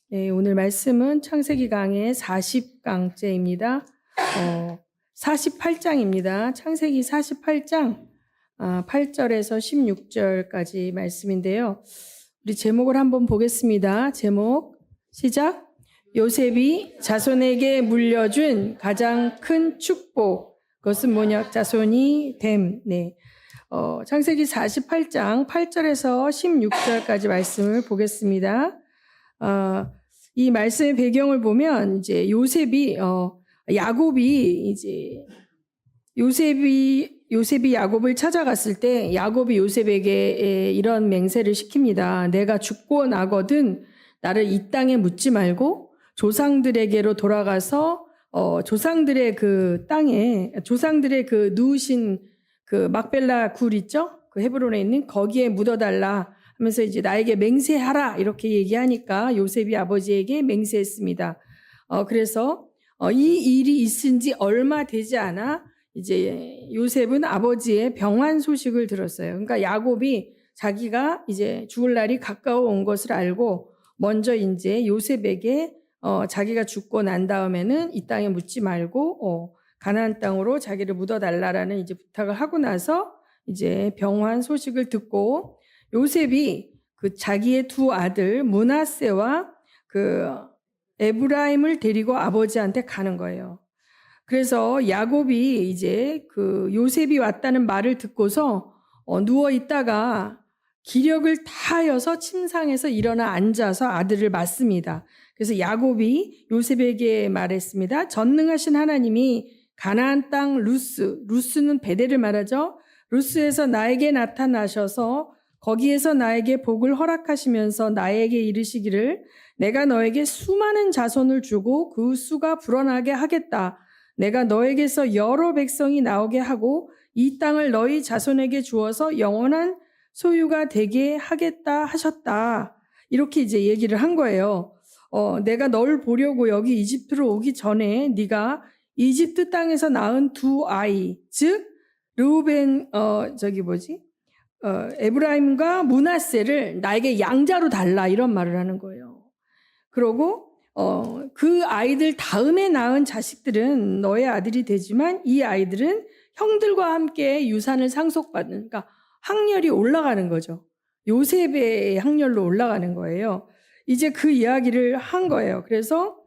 네, 오늘 말씀은 창세기 강의 40강째입니다. 48장입니다. 창세기 48장 8절에서 16절까지 말씀인데요. 우리 제목을 한번 보겠습니다. 제목 시작. 요셉이 자손에게 물려준 가장 큰 축복, 그것은 뭐냐? 자손이 됨. 네. 창세기 48장 8절에서 16절까지 말씀을 보겠습니다. 이 말씀의 배경을 보면 이제 요셉이 야곱을 찾아갔을 때 야곱이 요셉에게 이런 맹세를 시킵니다. 내가 죽고 나거든 나를 이 땅에 묻지 말고 조상들에게로 돌아가서 조상들의 그 땅에 조상들의 그 누우신 그 막벨라 굴 있죠? 그 헤브론에 있는 거기에 묻어달라 하면서 이제 나에게 맹세하라 이렇게 얘기하니까 요셉이 아버지에게 맹세했습니다. 그래서 이 일이 있은 지 얼마 되지 않아 이제 요셉은 아버지의 병환 소식을 들었어요. 그러니까 야곱이 자기가 이제 죽을 날이 가까워 온 것을 알고 먼저 이제 요셉에게 자기가 죽고 난 다음에는 이 땅에 묻지 말고 가나안 땅으로 자기를 묻어달라라는 이제 부탁을 하고 나서 이제 병환 소식을 듣고 요셉이 그 자기의 두 아들 므낫세와 그 에브라임을 데리고 아버지한테 가는 거예요. 그래서 야곱이 이제 그 요셉이 왔다는 말을 듣고서 누워 있다가 기력을 다하여서 침상에서 일어나 앉아서 아들을 맞습니다. 그래서 야곱이 요셉에게 말했습니다. 전능하신 하나님이 가나안 땅 루스는 베델을 말하죠. 루스에서 나에게 나타나셔서 거기에서 나에게 복을 허락하시면서 나에게 이르시기를 내가 너에게 수많은 자손을 주고 그 수가 불어나게 하겠다. 내가 너에게서 여러 백성이 나오게 하고 이 땅을 너희 자손에게 주어서 영원한 소유가 되게 하겠다 하셨다. 이렇게 이제 얘기를 한 거예요. 내가 널 보려고 여기 이집트로 오기 전에 네가 이집트 땅에서 낳은 두 아이, 즉 르우벤 에브라임과 므낫세를 나에게 양자로 달라 이런 말을 하는 거예요. 그러고 그 아이들 다음에 낳은 자식들은 너의 아들이 되지만 이 아이들은 형들과 함께 유산을 상속받는, 그러니까 학렬이 올라가는 거죠. 요셉의 학렬로 올라가는 거예요. 이제 그 이야기를 한 거예요. 그래서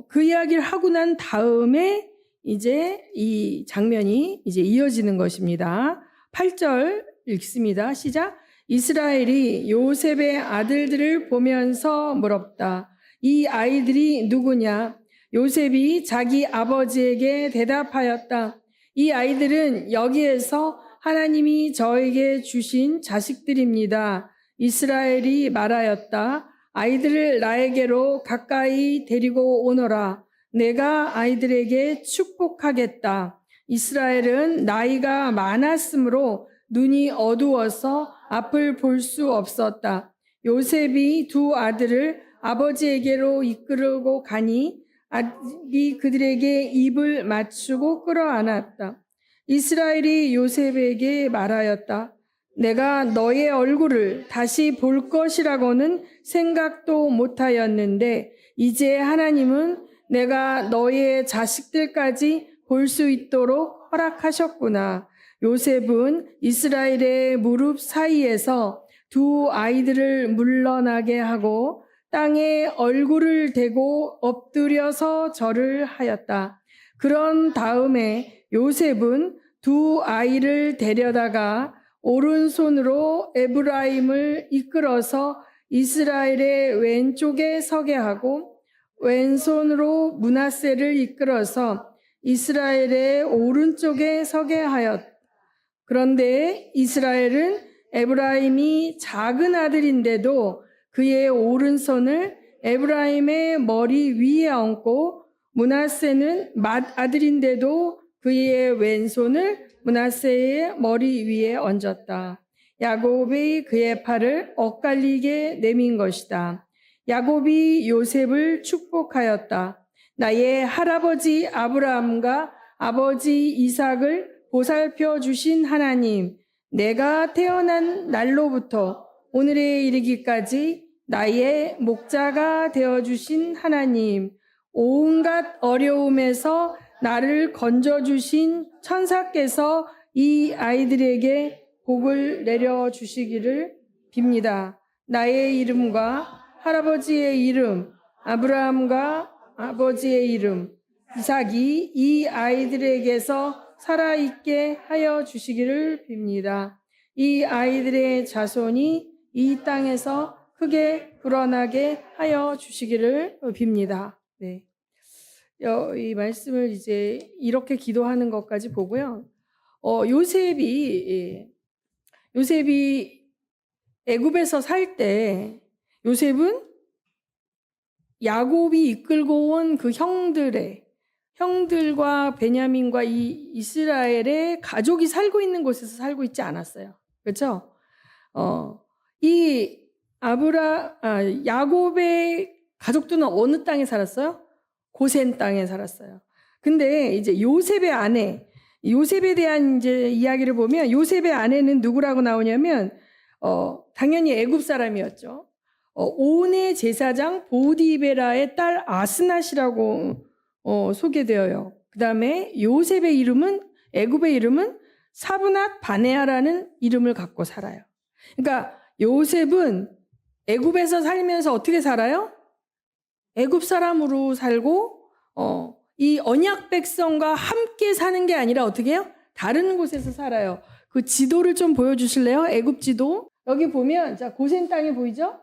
그 이야기를 하고 난 다음에 이제 이 장면이 이제 이어지는 것입니다. 8절 읽습니다. 시작. 이스라엘이 요셉의 아들들을 보면서 물었다. 이 아이들이 누구냐? 요셉이 자기 아버지에게 대답하였다. 이 아이들은 여기에서 하나님이 저에게 주신 자식들입니다. 이스라엘이 말하였다. 아이들을 나에게로 가까이 데리고 오너라. 내가 아이들에게 축복하겠다. 이스라엘은 나이가 많았으므로 눈이 어두워서 앞을 볼 수 없었다. 요셉이 두 아들을 아버지에게로 이끌고 가니 아들이 그들에게 입을 맞추고 끌어안았다. 이스라엘이 요셉에게 말하였다. 내가 너의 얼굴을 다시 볼 것이라고는 생각도 못하였는데 이제 하나님은 내가 너의 자식들까지 볼 수 있도록 허락하셨구나. 요셉은 이스라엘의 무릎 사이에서 두 아이들을 물러나게 하고 땅에 얼굴을 대고 엎드려서 절을 하였다. 그런 다음에 요셉은 두 아이를 데려다가 오른손으로 에브라임을 이끌어서 이스라엘의 왼쪽에 서게 하고 왼손으로 므낫세를 이끌어서 이스라엘의 오른쪽에 서게 하였다. 그런데 이스라엘은 에브라임이 작은 아들인데도 그의 오른손을 에브라임의 머리 위에 얹고 므낫세는 맏아들인데도 그의 왼손을 므낫세의 머리 위에 얹었다. 야곱이 그의 팔을 엇갈리게 내민 것이다. 야곱이 요셉을 축복하였다. 나의 할아버지 아브라함과 아버지 이삭을 보살펴 주신 하나님, 내가 태어난 날로부터 오늘에 이르기까지 나의 목자가 되어주신 하나님, 온갖 어려움에서 나를 건져주신 천사께서 이 아이들에게 복을 내려주시기를 빕니다. 나의 이름과 할아버지의 이름, 아브라함과 아버지의 이름, 이삭이 이 아이들에게서 살아있게 하여 주시기를 빕니다. 이 아이들의 자손이 이 땅에서 크게 불어나게 하여 주시기를 빕니다. 네. 이 말씀을 이제 이렇게 기도하는 것까지 보고요. 요셉이 애굽에서 살 때 요셉은 야곱이 이끌고 온 그 형들과 베냐민과 이 이스라엘의 가족이 살고 있는 곳에서 살고 있지 않았어요. 그렇죠? 이 야곱의 가족들은 어느 땅에 살았어요? 고센 땅에 살았어요. 근데 이제 요셉의 아내, 요셉에 대한 이제 이야기를 보면 요셉의 아내는 누구라고 나오냐면 당연히 애굽 사람이었죠. 온의 제사장 보디베라의 딸 아스낫이라고 소개되어요. 그 다음에 요셉의 이름은, 애굽의 이름은 사브낫 바네아라는 이름을 갖고 살아요. 그러니까 요셉은 애굽에서 살면서 어떻게 살아요? 애굽 사람으로 살고 이 언약 백성과 함께 사는 게 아니라 어떻게 해요? 다른 곳에서 살아요. 그 지도를 좀 보여주실래요? 애굽 지도. 여기 보면 자 고센 땅이 보이죠?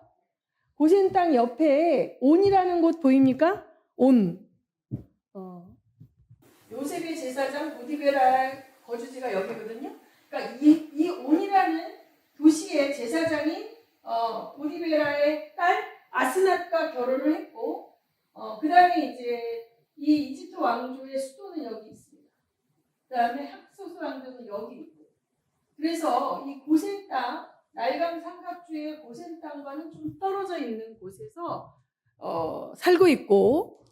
고센 땅 옆에 온이라는 곳 보입니까? 온. 요셉의 제사장 보디베라 거주지가 여기거든요. 그러니까 이 온이라는 도시의 제사장인 보디베라의 딸 아스낫과 결혼을 했고, 그 다음에 이제 이 이집트 왕조의 수도는 여기 있습니다. 그 다음에 학소스 왕조는 여기 있고. 그래서 이 고센 땅, 날강 삼각주의 고센 땅과는 좀 떨어져 있는 곳에서 살고 있고,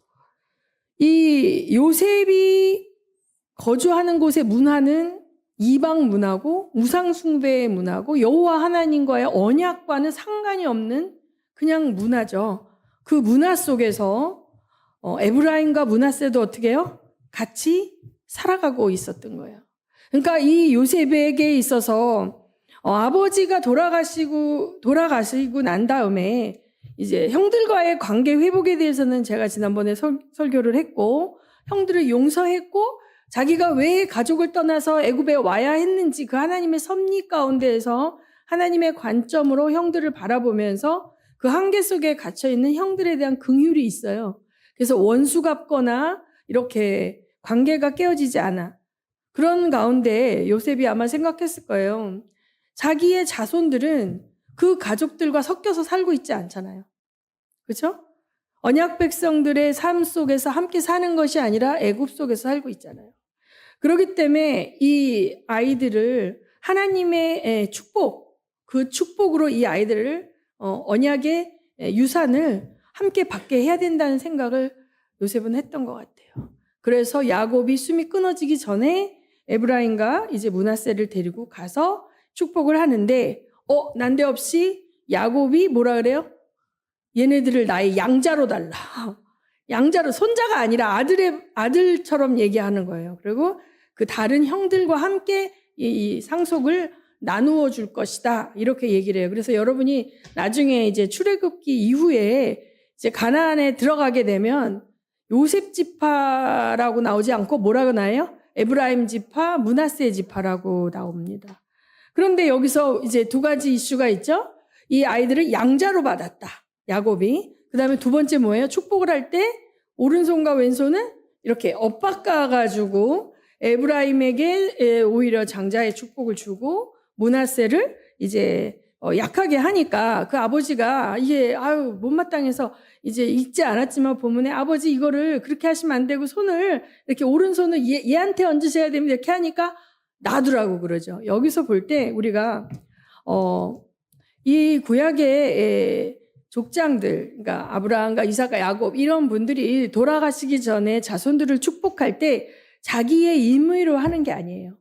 이 요셉이 거주하는 곳의 문화는 이방 문화고 우상 숭배의 문화고 여호와 하나님과의 언약과는 상관이 없는 그냥 문화죠. 그 문화 속에서 에브라임과 므낫세도 어떻게 해요? 같이 살아가고 있었던 거예요. 그러니까 이 요셉에게 있어서 아버지가 돌아가시고 난 다음에 이제 형들과의 관계 회복에 대해서는 제가 지난번에 설교를 했고, 형들을 용서했고 자기가 왜 가족을 떠나서 애굽에 와야 했는지 그 하나님의 섭리 가운데에서 하나님의 관점으로 형들을 바라보면서 그 한계 속에 갇혀있는 형들에 대한 긍휼이 있어요. 그래서 원수 갚거나 이렇게 관계가 깨어지지 않아. 그런 가운데 요셉이 아마 생각했을 거예요. 자기의 자손들은 그 가족들과 섞여서 살고 있지 않잖아요. 그렇죠? 언약 백성들의 삶 속에서 함께 사는 것이 아니라 애굽 속에서 살고 있잖아요. 그렇기 때문에 이 아이들을 하나님의 축복, 그 축복으로 이 아이들을 언약의 유산을 함께 받게 해야 된다는 생각을 요셉은 했던 것 같아요. 그래서 야곱이 숨이 끊어지기 전에 에브라임과 이제 므낫세를 데리고 가서 축복을 하는데 난데없이 야곱이 뭐라 그래요? 얘네들을 나의 양자로 달라. 양자로, 손자가 아니라 아들처럼 얘기하는 거예요. 그리고 그 다른 형들과 함께 이 상속을 나누어 줄 것이다. 이렇게 얘기를 해요. 그래서 여러분이 나중에 이제 출애굽기 이후에 이제 가나안에 들어가게 되면 요셉 지파라고 나오지 않고 뭐라고 나와요? 에브라임 지파, 므낫세 지파라고 나옵니다. 그런데 여기서 이제 두 가지 이슈가 있죠. 이 아이들을 양자로 받았다. 야곱이. 그 다음에 두 번째 뭐예요? 축복을 할 때 오른손과 왼손은 이렇게 엇바꿔가지고 에브라임에게 오히려 장자의 축복을 주고 므낫세를 이제 약하게 하니까 그 아버지가 이게 못마땅해서 이제 읽지 않았지만 본문에 아버지 이거를 그렇게 하시면 안 되고 손을 이렇게 오른손을 얘한테 얹으셔야 됩니다. 이렇게 하니까 놔두라고 그러죠. 여기서 볼 때 우리가 이 구약의 족장들, 그러니까 아브라함과 이삭과 야곱 이런 분들이 돌아가시기 전에 자손들을 축복할 때 자기의 임의로 하는 게 아니에요.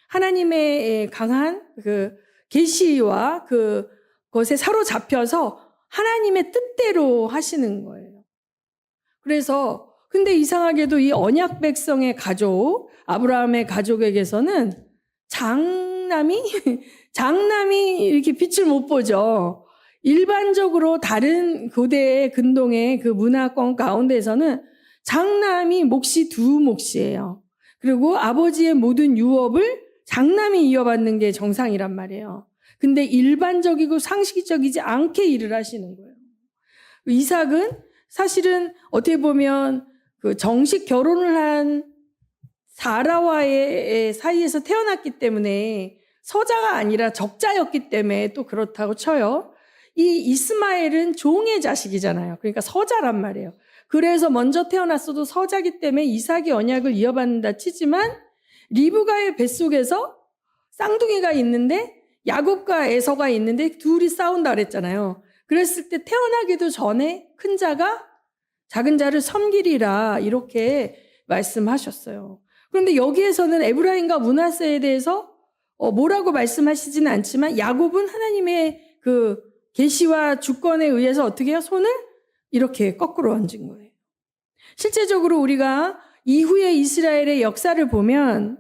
하나님의 강한 그 계시와 그것에 사로잡혀서 하나님의 뜻대로 하시는 거예요. 그래서 근데 이상하게도 이 언약 백성의 가족, 아브라함의 가족에게서는 장남이 이렇게 빛을 못 보죠. 일반적으로 다른 고대의 근동의 그 문화권 가운데에서는 장남이 몫이 두 몫이에요. 그리고 아버지의 모든 유업을 장남이 이어받는 게 정상이란 말이에요. 근데 일반적이고 상식적이지 않게 일을 하시는 거예요. 이삭은 사실은 어떻게 보면 그 정식 결혼을 한 사라와의 사이에서 태어났기 때문에 서자가 아니라 적자였기 때문에 또 그렇다고 쳐요. 이 이스마엘은 종의 자식이잖아요. 그러니까 서자란 말이에요. 그래서 먼저 태어났어도 서자기 때문에 이삭이 언약을 이어받는다 치지만 리브가의 뱃속에서 쌍둥이가 있는데 야곱과 에서가 있는데 둘이 싸운다 그랬잖아요. 그랬을 때 태어나기도 전에 큰 자가 작은 자를 섬기리라 이렇게 말씀하셨어요. 그런데 여기에서는 에브라임과 므낫세에 대해서 뭐라고 말씀하시지는 않지만 야곱은 하나님의 그 계시와 주권에 의해서 어떻게 해요? 손을 이렇게 거꾸로 얹은 거예요. 실제적으로 우리가 이후에 이스라엘의 역사를 보면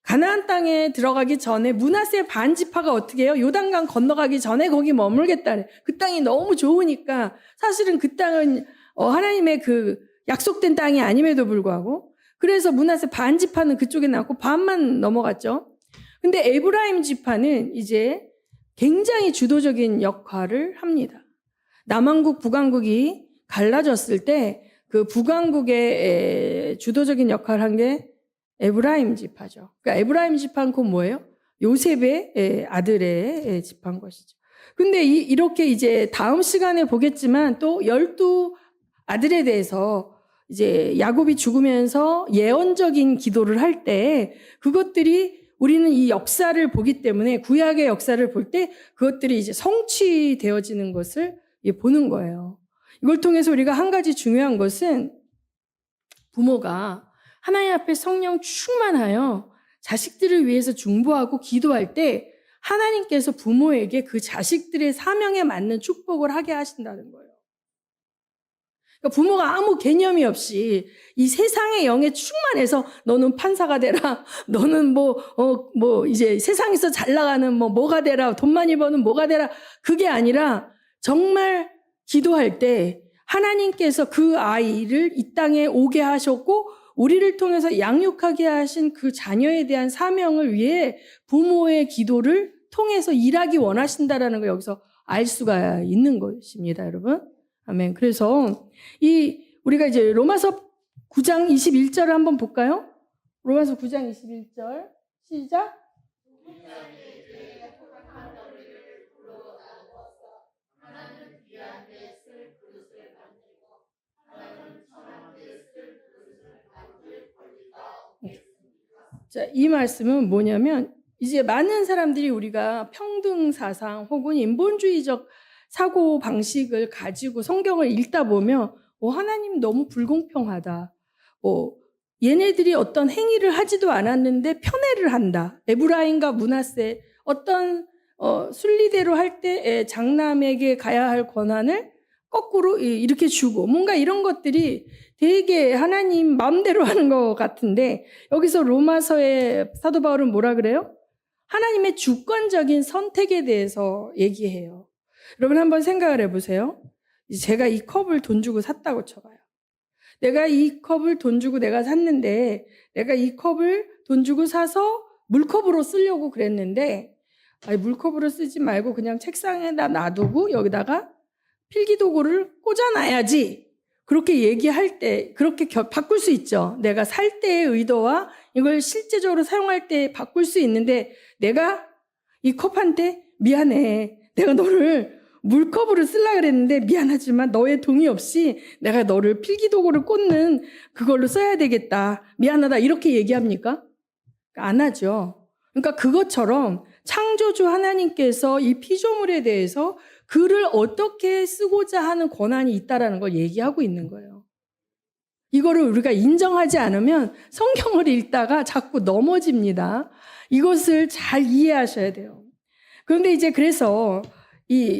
가나안 땅에 들어가기 전에 므낫세 반지파가 어떻게 해요? 요단강 건너가기 전에 거기 머물겠다. 그 땅이 너무 좋으니까 사실은 그 땅은 하나님의 그 약속된 땅이 아님에도 불구하고 그래서 므낫세 반지파는 그쪽에 남고 반만 넘어갔죠. 근데 에브라임 지파는 이제 굉장히 주도적인 역할을 합니다. 남왕국 북왕국이 갈라졌을 때 그 북왕국의 주도적인 역할을 한 게 에브라임 지파죠. 그러니까 에브라임 지파는 곧 뭐예요? 요셉의 아들의 지파인 것이죠. 근데 이렇게 이제 다음 시간에 보겠지만 또 12 아들에 대해서 이제 야곱이 죽으면서 예언적인 기도를 할 때 그것들이 우리는 이 역사를 보기 때문에 구약의 역사를 볼 때 그것들이 이제 성취되어지는 것을 보는 거예요. 이걸 통해서 우리가 한 가지 중요한 것은 부모가 하나님 앞에 성령 충만하여 자식들을 위해서 중보하고 기도할 때 하나님께서 부모에게 그 자식들의 사명에 맞는 축복을 하게 하신다는 거예요. 그러니까 부모가 아무 개념이 없이 이 세상의 영에 충만해서 너는 판사가 되라, 너는 이제 세상에서 잘 나가는 뭐가 되라, 돈 많이 버는 뭐가 되라, 그게 아니라 정말 기도할 때 하나님께서 그 아이를 이 땅에 오게 하셨고 우리를 통해서 양육하게 하신 그 자녀에 대한 사명을 위해 부모의 기도를 통해서 일하기 원하신다라는 걸 여기서 알 수가 있는 것입니다, 여러분. 아멘. 그래서 우리가 이제 로마서 9장 21절을 한번 볼까요? 로마서 9장 21절 시작. 자, 이 말씀은 뭐냐면 이제 많은 사람들이 우리가 평등 사상 혹은 인본주의적 사고 방식을 가지고 성경을 읽다 보면 하나님 너무 불공평하다. 얘네들이 어떤 행위를 하지도 않았는데 편애를 한다. 에브라임과 므낫세 어떤 순리대로 할 때 장남에게 가야 할 권한을 거꾸로 이렇게 주고 뭔가 이런 것들이 되게 하나님 마음대로 하는 것 같은데 여기서 로마서의 사도 바울은 뭐라 그래요? 하나님의 주권적인 선택에 대해서 얘기해요. 여러분 한번 생각을 해보세요. 제가 이 컵을 돈 주고 샀다고 쳐봐요. 내가 이 컵을 돈 주고 내가 샀는데 내가 이 컵을 돈 주고 사서 물컵으로 쓰려고 그랬는데 물컵으로 쓰지 말고 그냥 책상에다 놔두고 여기다가 필기도구를 꽂아놔야지. 그렇게 얘기할 때 그렇게 바꿀 수 있죠. 내가 살 때의 의도와 이걸 실제적으로 사용할 때 바꿀 수 있는데 내가 이 컵한테 미안해. 내가 너를 물컵으로 쓰려고 그랬는데 미안하지만 너의 동의 없이 내가 너를 필기도구를 꽂는 그걸로 써야 되겠다. 미안하다. 이렇게 얘기합니까? 안 하죠. 그러니까 그것처럼 창조주 하나님께서 이 피조물에 대해서 글을 어떻게 쓰고자 하는 권한이 있다라는 걸 얘기하고 있는 거예요. 이거를 우리가 인정하지 않으면 성경을 읽다가 자꾸 넘어집니다. 이것을 잘 이해하셔야 돼요. 그런데 이제 그래서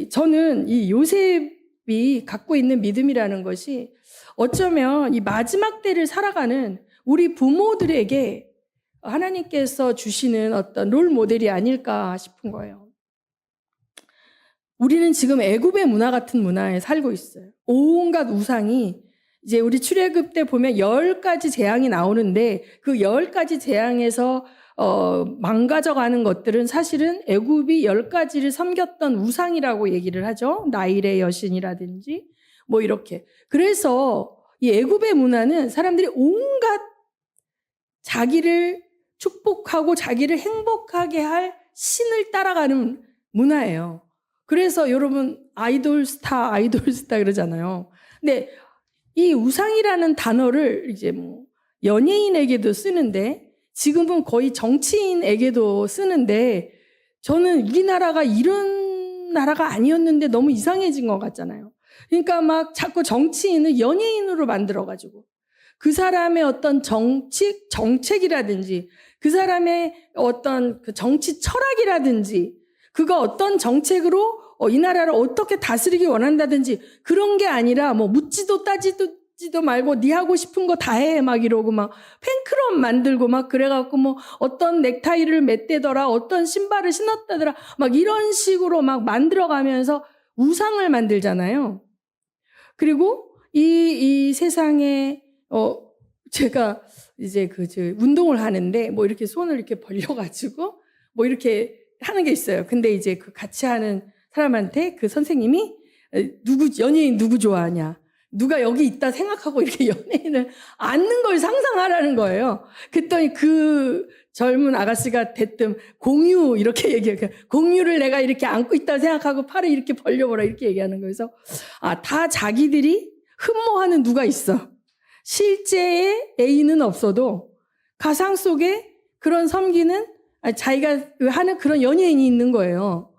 저는 이 요셉 야곱이 갖고 있는 믿음이라는 것이 어쩌면 이 마지막 때를 살아가는 우리 부모들에게 하나님께서 주시는 어떤 롤 모델이 아닐까 싶은 거예요. 우리는 지금 애굽의 문화 같은 문화에 살고 있어요. 온갖 우상이 이제 우리 출애굽 때 보면 10가지 재앙이 나오는데 그 10가지 재앙에서 망가져가는 것들은 사실은 애굽이 10가지를 섬겼던 우상이라고 얘기를 하죠. 나일의 여신이라든지 뭐 이렇게. 그래서 이 애굽의 문화는 사람들이 온갖 자기를 축복하고 자기를 행복하게 할 신을 따라가는 문화예요. 그래서 여러분 아이돌 스타 그러잖아요. 근데 이 우상이라는 단어를 이제 뭐 연예인에게도 쓰는데 지금은 거의 정치인에게도 쓰는데 저는 우리나라가 이런 나라가 아니었는데 너무 이상해진 것 같잖아요. 그러니까 막 자꾸 정치인을 연예인으로 만들어가지고 그 사람의 어떤 정책이라든지 그 사람의 어떤 그 정치 철학이라든지 그가 어떤 정책으로 이 나라를 어떻게 다스리기 원한다든지 그런 게 아니라 뭐 묻지도 따지지도 말고 네 하고 싶은 거 다 해 막 이러고 막 팬클럽 만들고 막 그래갖고 뭐 어떤 넥타이를 맸대더라 어떤 신발을 신었다더라 막 이런 식으로 막 만들어가면서 우상을 만들잖아요. 그리고 이 세상에 제가 이제 운동을 하는데 뭐 이렇게 손을 이렇게 벌려가지고 뭐 이렇게 하는 게 있어요. 근데 이제 그 같이 하는 사람한테 그 선생님이 연예인 누구 좋아하냐? 누가 여기 있다 생각하고 이렇게 연예인을 앉는 걸 상상하라는 거예요. 그랬더니 그 젊은 아가씨가 대뜸 공유 이렇게 얘기해요. 공유를 내가 이렇게 안고 있다 생각하고 팔을 이렇게 벌려보라 이렇게 얘기하는 거예요. 그래서 다 자기들이 흠모하는 누가 있어. 실제의 애인은 없어도 가상 속에 그런 섬기는 자기가 하는 그런 연예인이 있는 거예요.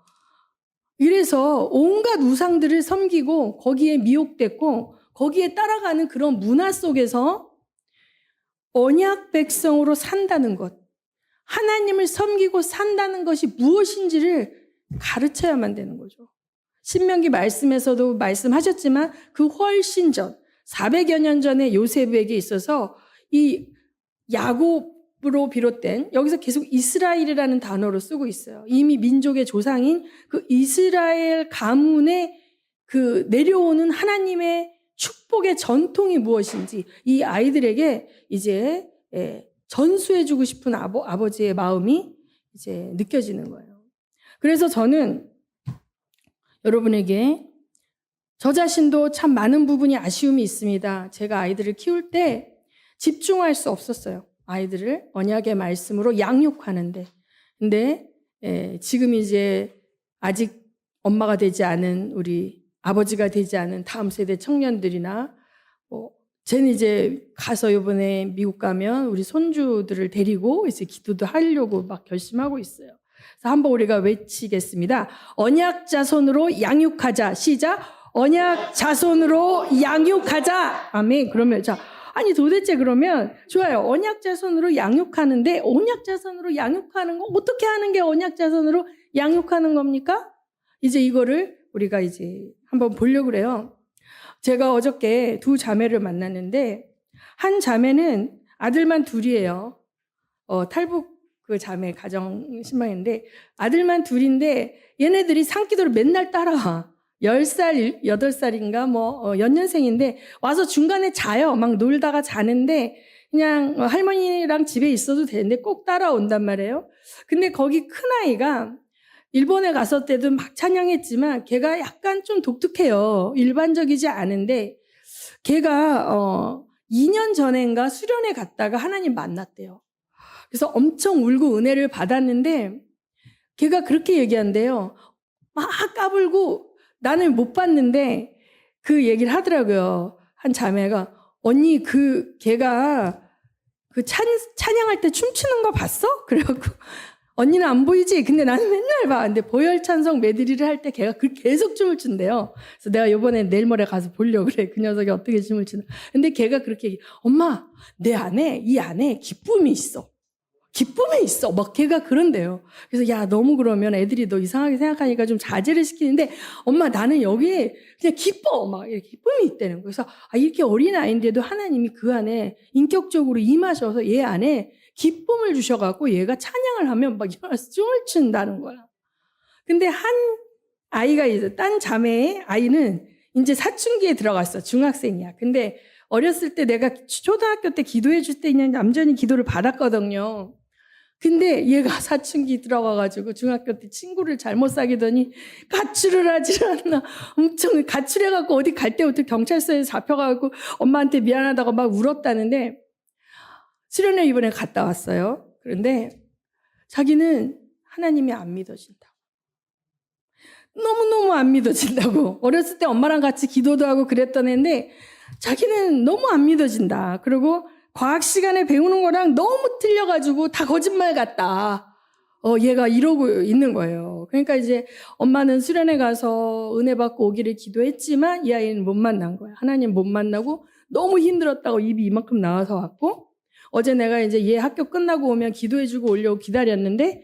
이래서 온갖 우상들을 섬기고 거기에 미혹됐고 거기에 따라가는 그런 문화 속에서 언약 백성으로 산다는 것, 하나님을 섬기고 산다는 것이 무엇인지를 가르쳐야만 되는 거죠. 신명기 말씀에서도 말씀하셨지만 그 훨씬 전 400여 년 전에 요셉에게 있어서 이 야곱으로 비롯된 여기서 계속 이스라엘이라는 단어로 쓰고 있어요. 이미 민족의 조상인 그 이스라엘 가문에 그 내려오는 하나님의 축복의 전통이 무엇인지 이 아이들에게 이제 전수해주고 싶은 아버지의 마음이 이제 느껴지는 거예요. 그래서 저는 여러분에게 저 자신도 참 많은 부분이 아쉬움이 있습니다. 제가 아이들을 키울 때 집중할 수 없었어요. 아이들을 언약의 말씀으로 양육하는데. 근데 지금 이제 아직 엄마가 되지 않은 우리 아버지가 되지 않은 다음 세대 청년들이나 쟤는 이제 가서 이번에 미국 가면 우리 손주들을 데리고 이제 기도도 하려고 막 결심하고 있어요. 그래서 한번 우리가 외치겠습니다. 언약 자손으로 양육하자. 시작. 언약 자손으로 양육하자. 아멘. 그러면 아니 도대체 그러면 좋아요. 언약 자손으로 양육하는데 언약 자손으로 양육하는 거 어떻게 하는 게 언약 자손으로 양육하는 겁니까? 이제 이거를 우리가 이제 한번 보려고 그래요. 제가 어저께 두 자매를 만났는데 한 자매는 아들만 둘이에요. 탈북 그 자매 가정 신방인데 아들만 둘인데 얘네들이 산기도를 맨날 따라와. 10살, 8살인가 뭐 연년생인데 와서 중간에 자요. 막 놀다가 자는데 그냥 할머니랑 집에 있어도 되는데 꼭 따라온단 말이에요. 근데 거기 큰아이가 일본에 갔을 때도 막 찬양했지만 걔가 약간 좀 독특해요. 일반적이지 않은데 걔가 2년 전인가 수련회 갔다가 하나님 만났대요. 그래서 엄청 울고 은혜를 받았는데 걔가 그렇게 얘기한대요. 막 까불고 나는 못 봤는데 그 얘기를 하더라고요. 한 자매가 언니 걔가 그 찬양할 때 춤추는 거 봤어? 그래갖고 언니는 안 보이지? 근데 나는 맨날 봐. 근데 보혈 찬송 메드리를 할 때 걔가 계속 춤을 춘대요. 그래서 내가 이번에 내일 모레 가서 보려고 그래. 그 녀석이 어떻게 춤을 추나. 근데 걔가 그렇게 얘기해. 엄마, 이 안에 기쁨이 있어. 기쁨에 있어. 막 걔가 그런데요. 그래서 야, 너무 그러면 애들이 너 이상하게 생각하니까 좀 자제를 시키는데 엄마 나는 여기에 그냥 기뻐. 막 이렇게 기쁨이 있다는 거예요. 그래서 이렇게 어린 아이인데도 하나님이 그 안에 인격적으로 임하셔서 얘 안에 기쁨을 주셔갖고 얘가 찬양을 하면 막 일어나서 춤을 춘다는 거야. 근데 한 아이가 이제 딴 자매의 아이는 이제 사춘기에 들어갔어. 중학생이야. 근데 어렸을 때 내가 초등학교 때 기도해 줄 때 그냥 얌전히 기도를 받았거든요. 근데 얘가 사춘기 들어가가지고 중학교 때 친구를 잘못 사귀더니 가출을 하질 않나. 엄청 가출해갖고 어디 갈 때부터 경찰서에 잡혀가고 엄마한테 미안하다고 막 울었다는데 수련회 이번에 갔다 왔어요. 그런데 자기는 하나님이 안 믿어진다. 너무너무 안 믿어진다고. 어렸을 때 엄마랑 같이 기도도 하고 그랬던 애인데 자기는 너무 안 믿어진다. 그리고 과학 시간에 배우는 거랑 너무 틀려가지고 다 거짓말 같다. 얘가 이러고 있는 거예요. 그러니까 이제 엄마는 수련회 가서 은혜 받고 오기를 기도했지만 이 아이는 못 만난 거야. 하나님 못 만나고 너무 힘들었다고 입이 이만큼 나와서 왔고 어제 내가 이제 얘 학교 끝나고 오면 기도해주고 오려고 기다렸는데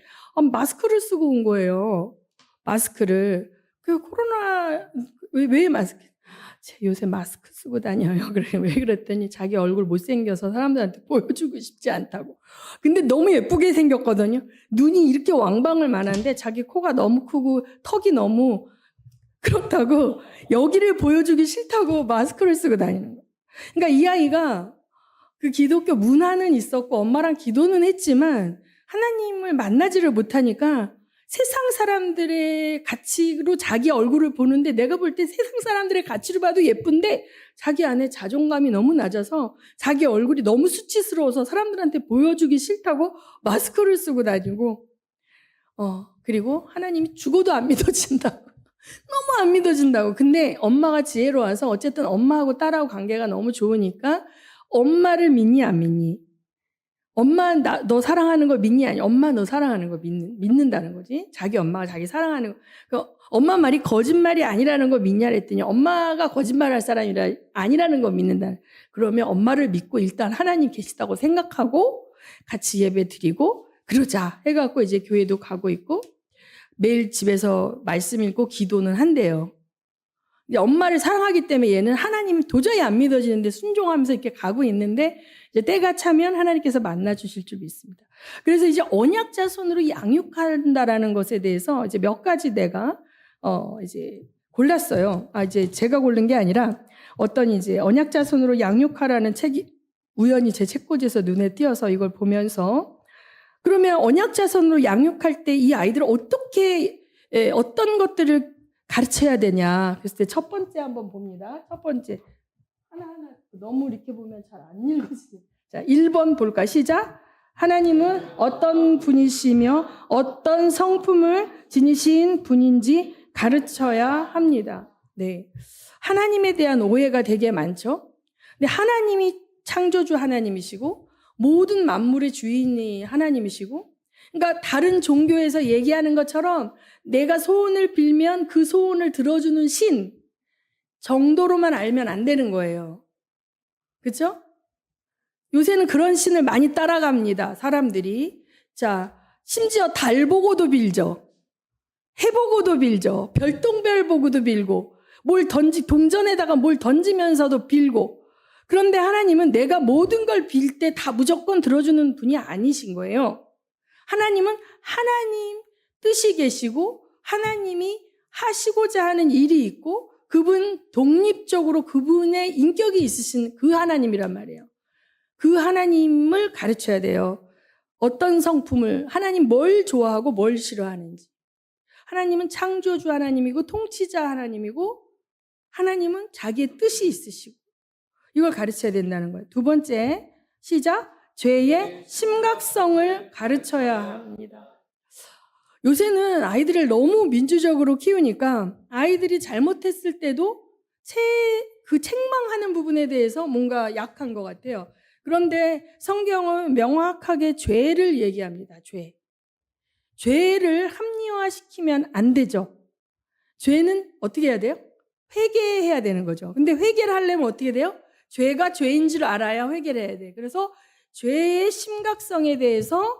마스크를 쓰고 온 거예요. 마스크를. 그 코로나 왜 마스크? 요새 마스크 쓰고 다녀요. 그래 왜 그랬더니 자기 얼굴 못생겨서 사람들한테 보여주고 싶지 않다고. 근데 너무 예쁘게 생겼거든요. 눈이 이렇게 왕방울 많은데 자기 코가 너무 크고 턱이 너무 그렇다고 여기를 보여주기 싫다고 마스크를 쓰고 다니는 거예요. 그러니까 이 아이가 그 기독교 문화는 있었고 엄마랑 기도는 했지만 하나님을 만나지를 못하니까 세상 사람들의 가치로 자기 얼굴을 보는데 내가 볼 때 세상 사람들의 가치를 봐도 예쁜데 자기 안에 자존감이 너무 낮아서 자기 얼굴이 너무 수치스러워서 사람들한테 보여주기 싫다고 마스크를 쓰고 다니고 그리고 하나님이 죽어도 안 믿어진다고. 너무 안 믿어진다고. 근데 엄마가 지혜로워서 어쨌든 엄마하고 딸하고 관계가 너무 좋으니까 엄마를 믿니 안 믿니? 엄마 너 사랑하는 거 믿니? 아니 엄마 너 사랑하는 거 믿는다는 거지. 자기 엄마가 자기 사랑하는 거. 엄마 말이 거짓말이 아니라는 거 믿냐 그랬더니 엄마가 거짓말할 사람이 아니라는 거 믿는다. 그러면 엄마를 믿고 일단 하나님 계시다고 생각하고 같이 예배 드리고 그러자 해갖고 이제 교회도 가고 있고 매일 집에서 말씀 읽고 기도는 한대요. 엄마를 사랑하기 때문에 얘는 하나님이 도저히 안 믿어지는데 순종하면서 이렇게 가고 있는데 이제 때가 차면 하나님께서 만나 주실 줄 믿습니다. 그래서 이제 언약 자손으로 양육한다라는 것에 대해서 이제 몇 가지 내가 이제 골랐어요. 이제 제가 고른 게 아니라 어떤 이제 언약 자손으로 양육하라는 책이 우연히 제 책꽂이에서 눈에 띄어서 이걸 보면서 그러면 언약 자손으로 양육할 때 이 아이들을 어떻게 어떤 것들을 가르쳐야 되냐. 그랬을 때 첫 번째 한번 봅니다. 첫 번째. 하나하나 너무 이렇게 보면 잘 안 읽으시죠. 자, 1번 볼까? 시작. 하나님은 어떤 분이시며 어떤 성품을 지니신 분인지 가르쳐야 합니다. 네. 하나님에 대한 오해가 되게 많죠. 근데 하나님이 창조주 하나님이시고 모든 만물의 주인이 하나님이시고 그러니까 다른 종교에서 얘기하는 것처럼 내가 소원을 빌면 그 소원을 들어주는 신 정도로만 알면 안 되는 거예요. 그렇죠? 요새는 그런 신을 많이 따라갑니다. 사람들이. 자, 심지어 달 보고도 빌죠. 해 보고도 빌죠. 별똥별 보고도 빌고 동전에다가 뭘 던지면서도 빌고 그런데 하나님은 내가 모든 걸 빌 때 다 무조건 들어주는 분이 아니신 거예요. 하나님은 하나님 뜻이 계시고 하나님이 하시고자 하는 일이 있고 그분 독립적으로 그분의 인격이 있으신 그 하나님이란 말이에요. 그 하나님을 가르쳐야 돼요. 어떤 성품을 하나님 뭘 좋아하고 뭘 싫어하는지. 하나님은 창조주 하나님이고 통치자 하나님이고 하나님은 자기의 뜻이 있으시고 이걸 가르쳐야 된다는 거예요. 두 번째 시작. 죄의 심각성을 가르쳐야 합니다. 요새는 아이들을 너무 민주적으로 키우니까 아이들이 잘못했을 때도 그 책망하는 부분에 대해서 뭔가 약한 것 같아요. 그런데 성경은 명확하게 죄를 얘기합니다. 죄를 합리화시키면 안 되죠. 죄는 어떻게 해야 돼요? 회개해야 되는 거죠. 근데 회개를 하려면 어떻게 돼요? 죄가 죄인 줄 알아야 회개를 해야 돼. 그래서 죄의 심각성에 대해서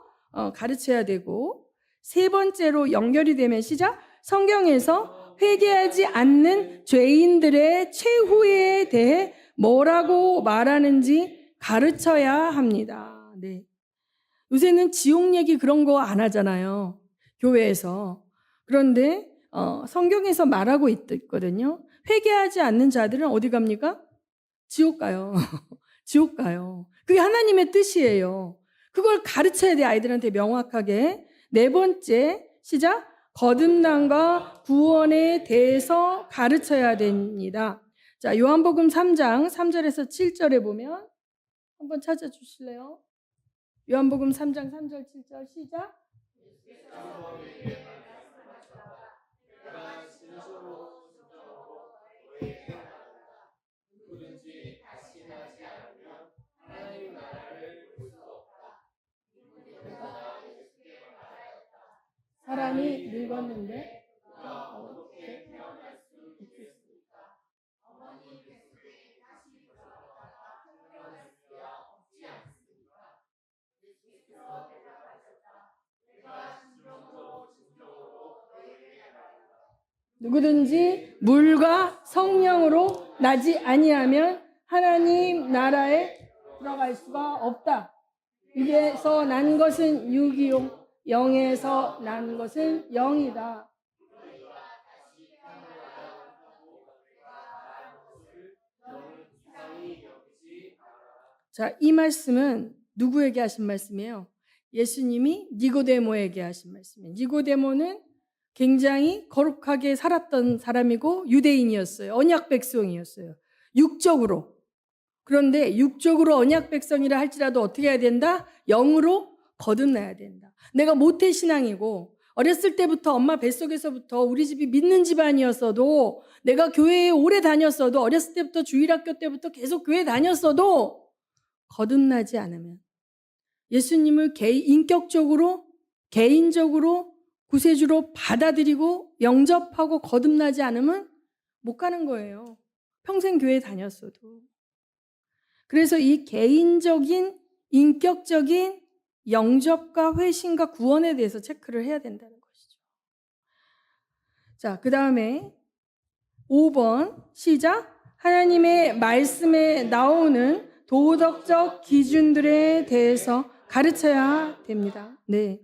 가르쳐야 되고, 세 번째로 연결이 되면 시작. 성경에서 회개하지 않는 죄인들의 최후에 대해 뭐라고 말하는지 가르쳐야 합니다. 네. 요새는 지옥 얘기 그런 거 안 하잖아요. 교회에서. 그런데 성경에서 말하고 있거든요. 회개하지 않는 자들은 어디 갑니까? 지옥 가요. 지옥 가요. 그게 하나님의 뜻이에요. 그걸 가르쳐야 돼, 아이들한테 명확하게. 네 번째, 시작. 거듭남과 구원에 대해서 가르쳐야 됩니다. 자, 요한복음 3장 3절에서 7절에 보면 한번 찾아주실래요? 요한복음 3장 3절 7절 시작. 사람이 늙었는데 누구든지 물과 성령으로 나지 아니하면 하나님 나라에 들어갈 수가 없다. 육에서 난 것은 육이요 영에서 난 것은 영이다. 자, 이 말씀은 누구에게 하신 말씀이에요? 예수님이 니고데모에게 하신 말씀이에요. 니고데모는 굉장히 거룩하게 살았던 사람이고 유대인이었어요. 언약 백성이었어요. 육적으로. 그런데 육적으로 언약 백성이라 할지라도 어떻게 해야 된다? 영으로 거듭나야 된다. 내가 모태신앙이고 어렸을 때부터 엄마 뱃속에서부터 우리 집이 믿는 집안이었어도 내가 교회에 오래 다녔어도 어렸을 때부터 주일학교 때부터 계속 교회 다녔어도 거듭나지 않으면 예수님을 인격적으로 개인적으로 구세주로 받아들이고 영접하고 거듭나지 않으면 못 가는 거예요. 평생 교회 다녔어도. 그래서 이 개인적인 인격적인 영접과 회심과 구원에 대해서 체크를 해야 된다는 것이죠. 자, 그 다음에 5번 시작. 하나님의 말씀에 나오는 도덕적 기준들에 대해서 가르쳐야 됩니다. 네.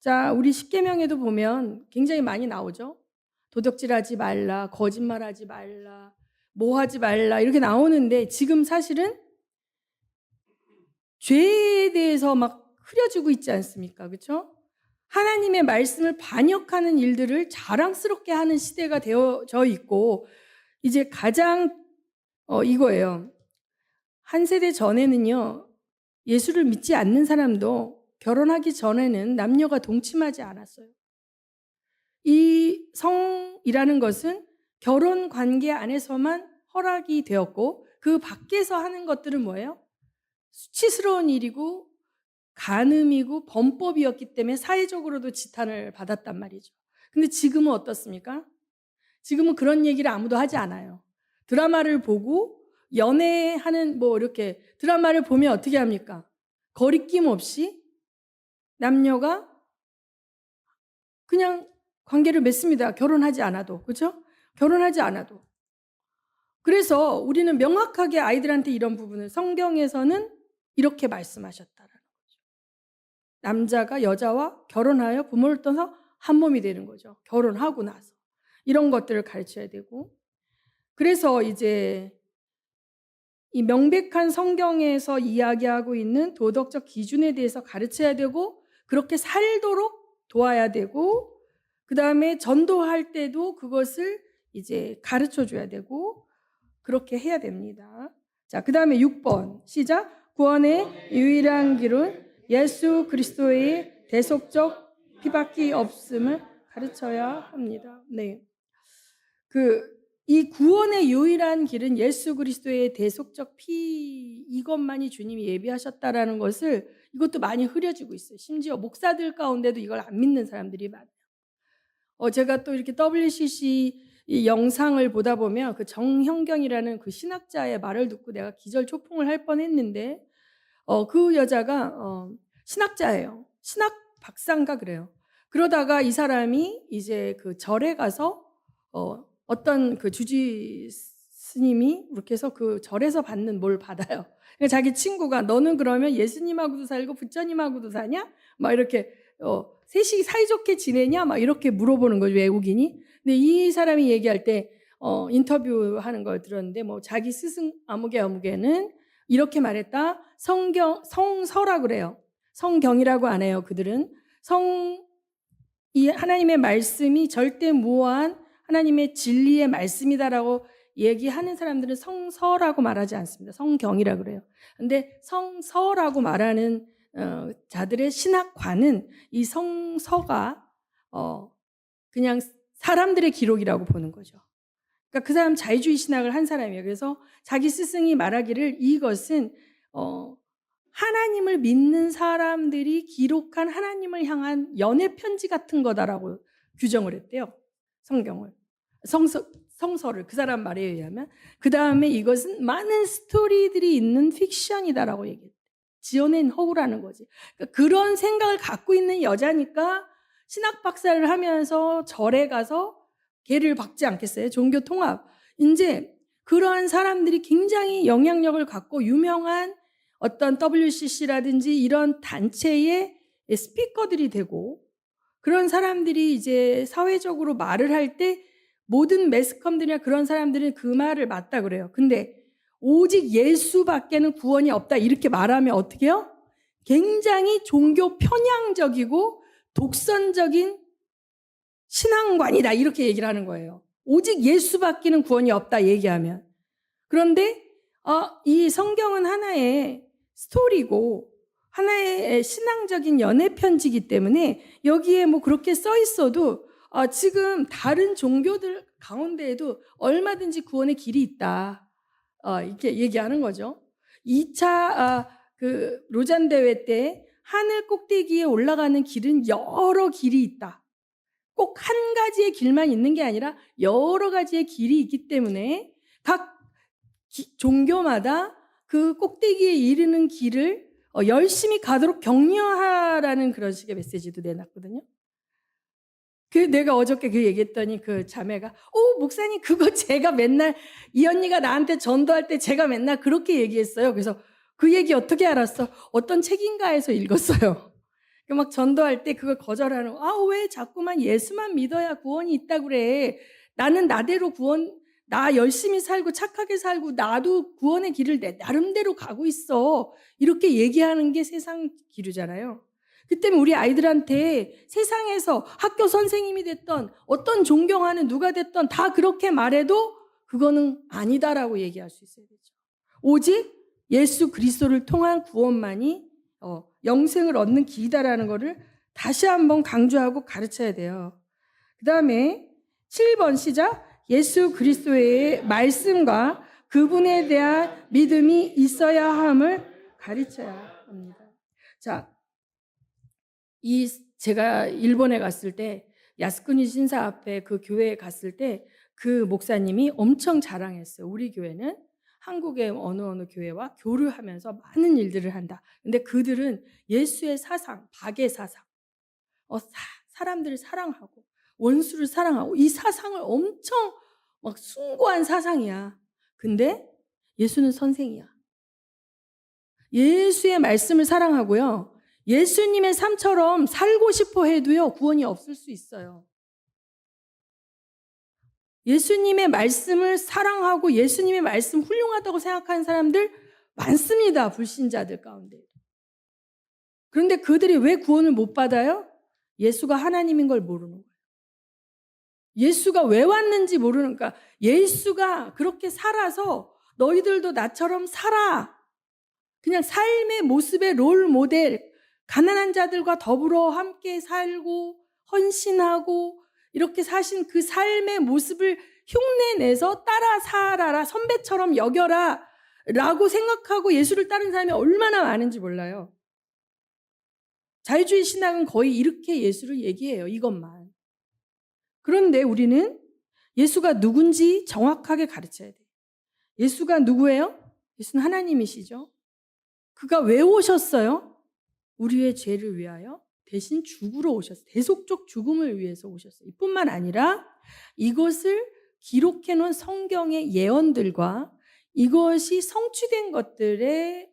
자, 우리 십계명에도 보면 굉장히 많이 나오죠. 도덕질하지 말라, 거짓말하지 말라, 뭐 하지 말라 이렇게 나오는데 지금 사실은 죄에 대해서 막 흐려지고 있지 않습니까? 그렇죠? 하나님의 말씀을 반역하는 일들을 자랑스럽게 하는 시대가 되어져 있고 이제 가장 이거예요. 한 세대 전에는요. 예수를 믿지 않는 사람도 결혼하기 전에는 남녀가 동침하지 않았어요. 이 성이라는 것은 결혼 관계 안에서만 허락이 되었고 그 밖에서 하는 것들은 뭐예요? 수치스러운 일이고 간음이고 범법이었기 때문에 사회적으로도 지탄을 받았단 말이죠. 근데 지금은 어떻습니까? 지금은 그런 얘기를 아무도 하지 않아요. 드라마를 보고 연애하는 이렇게 드라마를 보면 어떻게 합니까? 거리낌 없이 남녀가 그냥 관계를 맺습니다. 결혼하지 않아도. 그렇죠? 결혼하지 않아도. 그래서 우리는 명확하게 아이들한테 이런 부분을 성경에서는 이렇게 말씀하셨다라는 거죠. 남자가 여자와 결혼하여 부모를 떠나서 한 몸이 되는 거죠. 결혼하고 나서. 이런 것들을 가르쳐야 되고. 그래서 이제 이 명백한 성경에서 이야기하고 있는 도덕적 기준에 대해서 가르쳐야 되고 그렇게 살도록 도와야 되고 그 다음에 전도할 때도 그것을 이제 가르쳐 줘야 되고 그렇게 해야 됩니다. 자, 그 다음에 6번 시작. 구원의 유일한 길은 예수 그리스도의 대속적 피밖에 없음을 가르쳐야 합니다. 네. 이 구원의 유일한 길은 예수 그리스도의 대속적 피 이것만이 주님이 예비하셨다라는 것을 이것도 많이 흐려지고 있어요. 심지어 목사들 가운데도 이걸 안 믿는 사람들이 많아요. 제가 또 이렇게 WCC 이 영상을 보다 보면 그 정형경이라는 그 신학자의 말을 듣고 내가 기절초풍을 할 뻔했는데 그 여자가 신학자예요. 박사인가 그래요. 그러다가 이 사람이 이제 그 절에 가서 어떤 그 주지 스님이 이렇게 해서 그 절에서 받는 뭘 받아요. 그러니까 자기 친구가 너는 그러면 예수님하고도 살고 부처님하고도 사냐? 막 이렇게 셋이 사이좋게 지내냐? 막 이렇게 물어보는 거죠, 외국인이. 근데 이 사람이 얘기할 때 인터뷰하는 걸 들었는데 뭐 자기 스승 아무개는 이렇게 말했다. 성서라 그래요. 성경이라고 안 해요. 그들은 이 하나님의 말씀이 절대 무한 하나님의 진리의 말씀이다라고 얘기하는 사람들은 성서라고 말하지 않습니다. 성경이라고 그래요. 근데 성서라고 말하는 자들의 신학관은 이 성서가 그냥 사람들의 기록이라고 보는 거죠. 그러니까 그 사람 자유주의 신학을 한 사람이에요. 그래서 자기 스승이 말하기를 이것은 하나님을 믿는 사람들이 기록한 하나님을 향한 연애 편지 같은 거다라고 규정을 했대요. 성경을. 성서를 그 사람 말에 의하면. 그 다음에 이것은 많은 스토리들이 있는 픽션이다라고 얘기했대요. 지어낸 허구라는 거지. 그러니까 그런 생각을 갖고 있는 여자니까 신학 박사를 하면서 절에 가서 개를 박지 않겠어요? 종교 통합. 이제 그러한 사람들이 굉장히 영향력을 갖고 유명한 어떤 WCC라든지 이런 단체의 스피커들이 되고 그런 사람들이 이제 사회적으로 말을 할 때 모든 매스컴들이나 그런 사람들은 그 말을 맞다 그래요. 근데 오직 예수밖에는 구원이 없다 이렇게 말하면 어떻게 해요? 굉장히 종교 편향적이고 독선적인 신앙관이다 이렇게 얘기를 하는 거예요. 오직 예수밖에는 구원이 없다 얘기하면. 그런데 이 성경은 하나의 스토리고 하나의 신앙적인 연애 편지이기 때문에 여기에 뭐 그렇게 써 있어도 지금 다른 종교들 가운데에도 얼마든지 구원의 길이 있다. 이렇게 얘기하는 거죠. 2차 그 로잔 대회 때 하늘 꼭대기에 올라가는 길은 여러 길이 있다. 꼭 한 가지의 길만 있는 게 아니라 여러 가지의 길이 있기 때문에 각 종교마다 그 꼭대기에 이르는 길을 열심히 가도록 격려하라는 그런 식의 메시지도 내놨거든요. 내가 어저께 그 얘기했더니 그 자매가 목사님 그거 제가 맨날 이 언니가 나한테 전도할 때 제가 맨날 그렇게 얘기했어요. 그래서 그 얘기 어떻게 알았어? 어떤 책인가에서 읽었어요. 막 전도할 때 그걸 거절하는 왜 자꾸만 예수만 믿어야 구원이 있다 그래. 나는 나대로 나 열심히 살고 착하게 살고 나도 구원의 길을 내 나름대로 가고 있어. 이렇게 얘기하는 게 세상 기류잖아요. 그 때문에 우리 아이들한테 세상에서 학교 선생님이 됐던 어떤 존경하는 누가 됐던 다 그렇게 말해도 그거는 아니다라고 얘기할 수 있어야 되죠. 오직 예수 그리스도를 통한 구원만이 영생을 얻는 길이다라는 것을 다시 한번 강조하고 가르쳐야 돼요. 그 다음에 7번 시작. 예수 그리스도의 말씀과 그분에 대한 믿음이 있어야 함을 가르쳐야 합니다. 자, 제가 일본에 갔을 때 야스쿠니 신사 앞에 그 교회에 갔을 때 그 목사님이 엄청 자랑했어요. 우리 교회는 한국의 어느 교회와 교류하면서 많은 일들을 한다. 근데 그들은 예수의 사상, 박의 사상, 사람들을 사랑하고 원수를 사랑하고 이 사상을 엄청 막 숭고한 사상이야. 근데 예수는 선생이야. 예수의 말씀을 사랑하고요. 예수님의 삶처럼 살고 싶어 해도요, 구원이 없을 수 있어요. 예수님의 말씀을 사랑하고 예수님의 말씀 훌륭하다고 생각하는 사람들 많습니다. 불신자들 가운데. 그런데 그들이 왜 구원을 못 받아요? 예수가 하나님인 걸 모르는 거예요. 예수가 왜 왔는지 모르는 거야. 예수가 그렇게 살아서 너희들도 나처럼 살아. 그냥 삶의 모습의 롤 모델, 가난한 자들과 더불어 함께 살고 헌신하고 이렇게 사신 그 삶의 모습을 흉내내서 따라 살아라, 선배처럼 여겨라 라고 생각하고 예수를 따르는 사람이 얼마나 많은지 몰라요. 자유주의 신학은 거의 이렇게 예수를 얘기해요. 이것만. 그런데 우리는 예수가 누군지 정확하게 가르쳐야 돼요. 예수가 누구예요? 예수는 하나님이시죠. 그가 왜 오셨어요? 우리의 죄를 위하여 대신 죽으러 오셨어요. 대속적 죽음을 위해서 오셨어요. 이뿐만 아니라 이것을 기록해 놓은 성경의 예언들과 이것이 성취된 것들의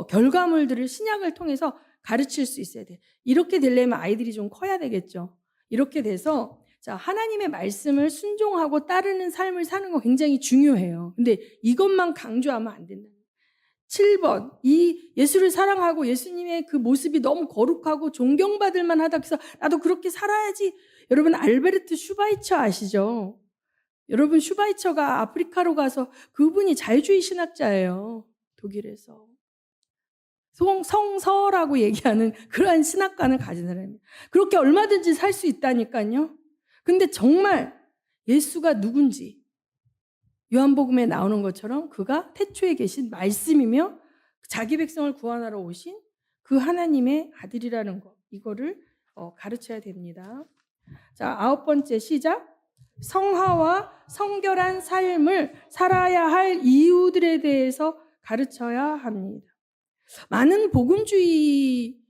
결과물들을 신약을 통해서 가르칠 수 있어야 돼요. 이렇게 되려면 아이들이 좀 커야 되겠죠. 이렇게 돼서 자, 하나님의 말씀을 순종하고 따르는 삶을 사는 거 굉장히 중요해요. 근데 이것만 강조하면 안 된다. 7번, 이 예수를 사랑하고 예수님의 그 모습이 너무 거룩하고 존경받을 만하다 그래서 나도 그렇게 살아야지. 여러분 알베르트 슈바이처 아시죠? 여러분 슈바이처가 아프리카로 가서 그분이 자유주의 신학자예요. 독일에서. 성서라고 얘기하는 그러한 신학관을 가진 사람이에요. 그렇게 얼마든지 살 수 있다니까요. 근데 정말 예수가 누군지 요한복음에 나오는 것처럼 그가 태초에 계신 말씀이며 자기 백성을 구원하러 오신 그 하나님의 아들이라는 것, 이거를 가르쳐야 됩니다. 자, 9번째 시작. 성화와 성결한 삶을 살아야 할 이유들에 대해서 가르쳐야 합니다. 많은 복음주의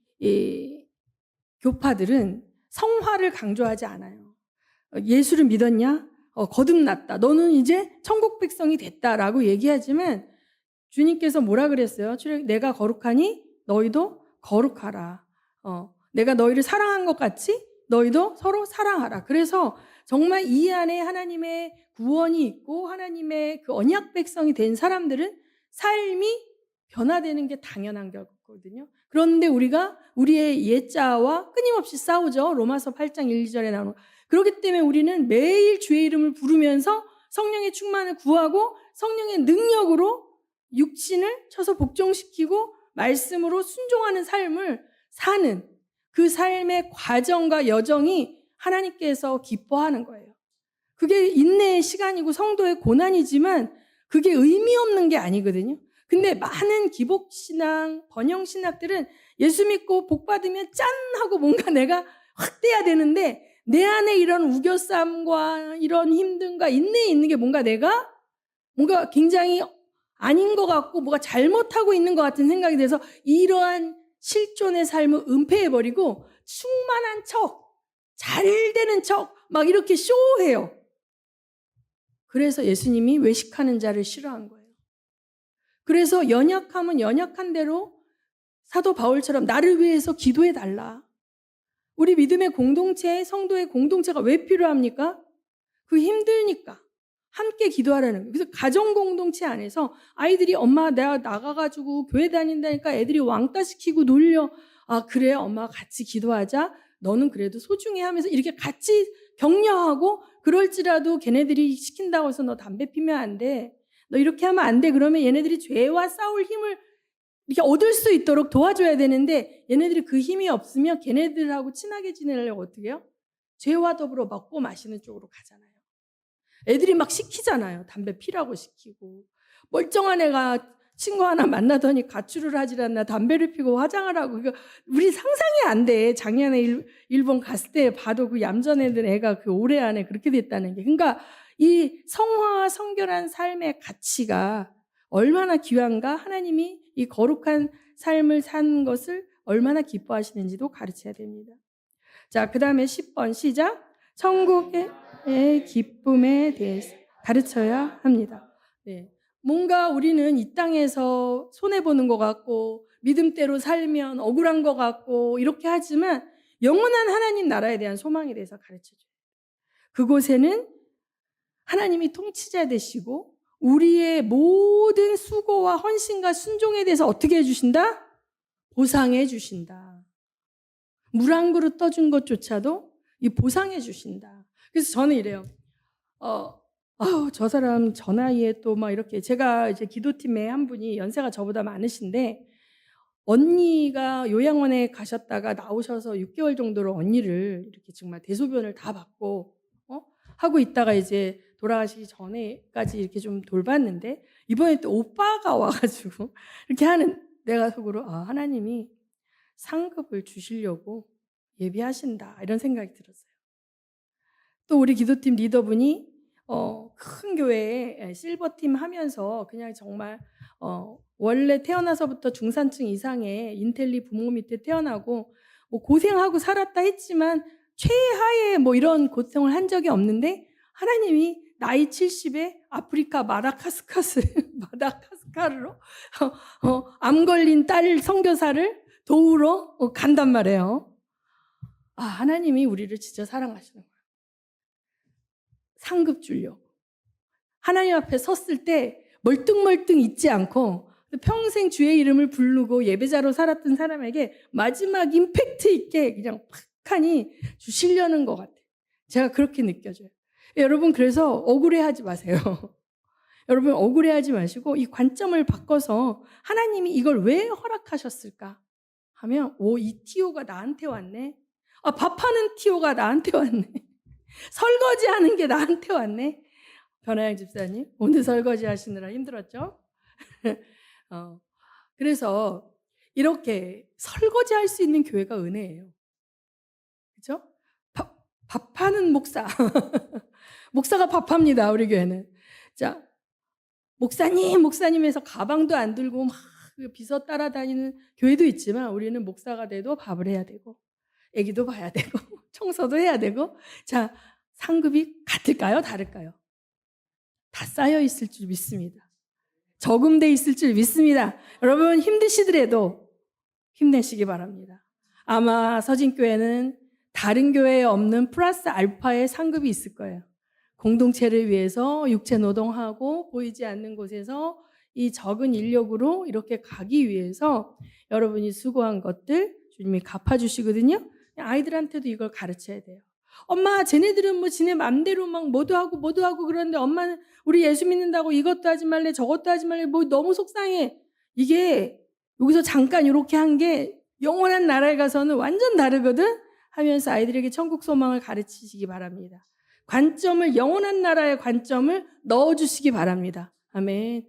교파들은 성화를 강조하지 않아요. 예수를 믿었냐? 거듭났다. 너는 이제 천국 백성이 됐다라고 얘기하지만 주님께서 뭐라 그랬어요? 내가 거룩하니 너희도 거룩하라. 내가 너희를 사랑한 것 같이 너희도 서로 사랑하라. 그래서 정말 이 안에 하나님의 구원이 있고 하나님의 그 언약 백성이 된 사람들은 삶이 변화되는 게 당연한 거거든요. 그런데 우리가 우리의 옛자와 끊임없이 싸우죠. 로마서 8장 1, 2절에 나오는. 그렇기 때문에 우리는 매일 주의 이름을 부르면서 성령의 충만을 구하고 성령의 능력으로 육신을 쳐서 복종시키고 말씀으로 순종하는 삶을 사는 그 삶의 과정과 여정이 하나님께서 기뻐하는 거예요. 그게 인내의 시간이고 성도의 고난이지만 그게 의미 없는 게 아니거든요. 근데 많은 기복신앙, 번영신학들은 예수 믿고 복 받으면 짠 하고 뭔가 내가 확 돼야 되는데 내 안에 이런 우겨쌈과 이런 힘듦과 인내에 있는 게 뭔가 내가 뭔가 굉장히 아닌 것 같고 뭐가 잘못하고 있는 것 같은 생각이 돼서 이러한 실존의 삶을 은폐해버리고 충만한 척, 잘 되는 척 막 이렇게 쇼해요. 그래서 예수님이 외식하는 자를 싫어한 거예요. 그래서 연약하면 연약한 대로 사도 바울처럼 나를 위해서 기도해 달라. 우리 믿음의 공동체, 성도의 공동체가 왜 필요합니까? 그 힘드니까 함께 기도하라는 거예요. 그래서 가정 공동체 안에서 아이들이 엄마 내가 나가가지고 교회 다닌다니까 애들이 왕따 시키고 놀려. 아 그래 엄마 같이 기도하자. 너는 그래도 소중해 하면서 이렇게 같이 격려하고 그럴지라도 걔네들이 시킨다고 해서 너 담배 피면 안 돼. 너 이렇게 하면 안 돼. 그러면 얘네들이 죄와 싸울 힘을 이렇게 얻을 수 있도록 도와줘야 되는데 얘네들이 그 힘이 없으면 걔네들하고 친하게 지내려고 어떻게 해요? 죄와 더불어 먹고 마시는 쪽으로 가잖아요. 애들이 막 시키잖아요. 담배 피라고 시키고. 멀쩡한 애가 친구 하나 만나더니 가출을 하질 않나 담배를 피고 화장을 하고. 이거 우리 상상이 안 돼. 작년에 일본 갔을 때 봐도 그 얌전해진 애가 그 올해 안에 그렇게 됐다는 게. 그러니까 이 성화와 성결한 삶의 가치가 얼마나 귀한가, 하나님이 이 거룩한 삶을 사는 것을 얼마나 기뻐하시는지도 가르쳐야 됩니다. 자, 그 다음에 10번 시작. 천국의 기쁨에 대해서 가르쳐야 합니다. 네. 뭔가 우리는 이 땅에서 손해보는 것 같고 믿음대로 살면 억울한 것 같고 이렇게 하지만 영원한 하나님 나라에 대한 소망에 대해서 가르쳐줘요. 그곳에는 하나님이 통치자 되시고 우리의 모든 수고와 헌신과 순종에 대해서 어떻게 해주신다? 보상해 주신다. 물 한 그릇 떠준 것조차도 이 보상해 주신다. 그래서 저는 이래요. 저 사람 저 나이에 또 막 이렇게 제가 이제 기도팀에 한 분이 연세가 저보다 많으신데 언니가 요양원에 가셨다가 나오셔서 6개월 정도로 언니를 이렇게 정말 대소변을 다 받고 하고 있다가 이제 돌아가시기 전에까지 이렇게 좀 돌봤는데 이번에 또 오빠가 와가지고 이렇게 하는 내가 속으로 하나님이 상급을 주시려고 예비하신다 이런 생각이 들었어요. 또 우리 기도팀 리더분이 큰 교회에 실버팀 하면서 그냥 정말 원래 태어나서부터 중산층 이상의 인텔리 부모 밑에 태어나고 뭐 고생하고 살았다 했지만 최하의 뭐 이런 고통을 한 적이 없는데 하나님이 나이 70에 아프리카 마다가스카르로 암 걸린 딸 선교사를 도우러 간단 말이에요. 아, 하나님이 우리를 진짜 사랑하시는 거예요. 상급 주려고. 하나님 앞에 섰을 때 멀뚱멀뚱 있지 않고 평생 주의 이름을 부르고 예배자로 살았던 사람에게 마지막 임팩트 있게 그냥 팍하니 주시려는 것 같아요. 제가 그렇게 느껴져요. 여러분, 그래서 억울해하지 마세요. 여러분, 억울해하지 마시고 이 관점을 바꿔서 하나님이 이걸 왜 허락하셨을까 하면, 이 티오가 나한테 왔네. 아, 밥하는 티오가 나한테 왔네. 설거지하는 게 나한테 왔네. 변화영 집사님, 오늘 설거지 하시느라 힘들었죠? 그래서 이렇게 설거지할 수 있는 교회가 은혜예요. 그렇죠? 밥하는 목사. 목사가 밥합니다, 우리 교회는. 자, 목사님에서 가방도 안 들고 막 비서 따라다니는 교회도 있지만 우리는 목사가 돼도 밥을 해야 되고 애기도 봐야 되고 청소도 해야 되고. 자, 상급이 같을까요? 다를까요? 다 쌓여 있을 줄 믿습니다. 저금돼 있을 줄 믿습니다. 여러분, 힘드시더라도 힘내시기 바랍니다. 아마 서진교회는 다른 교회에 없는 플러스 알파의 상급이 있을 거예요. 공동체를 위해서 육체 노동하고 보이지 않는 곳에서 이 적은 인력으로 이렇게 가기 위해서 여러분이 수고한 것들 주님이 갚아주시거든요. 아이들한테도 이걸 가르쳐야 돼요. 엄마, 쟤네들은 뭐 지네 맘대로 막 뭐도 하고 그러는데 엄마는 우리 예수 믿는다고 이것도 하지 말래 저것도 하지 말래 뭐 너무 속상해. 이게 여기서 잠깐 이렇게 한 게 영원한 나라에 가서는 완전 다르거든 하면서 아이들에게 천국 소망을 가르치시기 바랍니다. 관점을, 영원한 나라의 관점을 넣어주시기 바랍니다. 아멘.